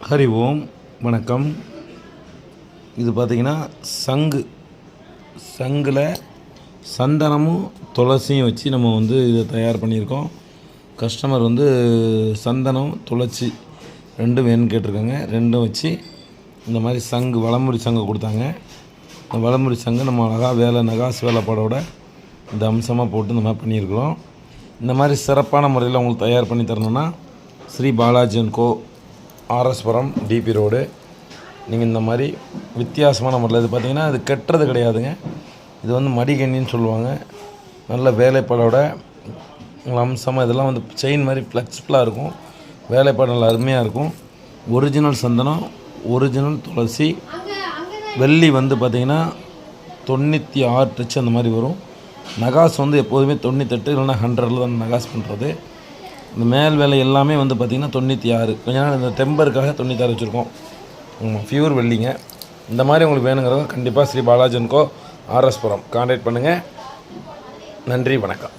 ஹரி ஓம் வணக்கம். இது பார்த்திங்கன்னா சங்கில் சந்தனமும் துளசியும் வச்சு நம்ம இதை தயார் பண்ணியிருக்கோம். கஸ்டமர் சந்தனம் துளசி ரெண்டும் வேணும்னு கேட்டிருக்காங்க. ரெண்டும் வச்சு இந்த மாதிரி வலமுடி சங்கு கொடுத்தாங்க. இந்த வலமுடி சங்கு நம்ம அழகாக நகாசு வேலைப்பாடோட இந்த அம்சமாக போட்டு இந்த மாதிரி பண்ணியிருக்கிறோம். இந்த மாதிரி சிறப்பான முறையில் உங்களுக்கு தயார் பண்ணி தரணுன்னா Sri Balaji and co, RS Puram, DB road. நீங்கள் இந்த மாதிரி வித்தியாசமான முறையில் இது பார்த்திங்கன்னா இது கெட்டுறது கிடையாதுங்க. இது மடிகண்ணின்னு சொல்லுவாங்க. நல்ல வேலைப்பாடோட அம்சமாக இதெல்லாம் செயின் மாதிரி ஃப்ளெக்சிபிளாக இருக்கும். வேலைப்பாடு நல்லா அருமையாக இருக்கும். ஒரிஜினல் சந்தனம், ஒரிஜினல் துளசி, வெள்ளி பார்த்திங்கன்னா 96 டச் அந்த மாதிரி வரும். நகாஸ் எப்போதுமே 98 இல்லைன்னா 100 தான் நகாஸ் பண்ணுறது. இந்த மேல் வேலை எல்லாமே பார்த்திங்கன்னா 96. கொஞ்ச நாள் இந்த டெம்பருக்காக 96 வச்சுருக்கோம். ஃபியூர் வெள்ளிங்க. இந்த மாதிரி உங்களுக்கு வேணுங்கிறத கண்டிப்பாக Sri Balaji and co, RS Puram contact பண்ணுங்கள். நன்றி, வணக்கம்.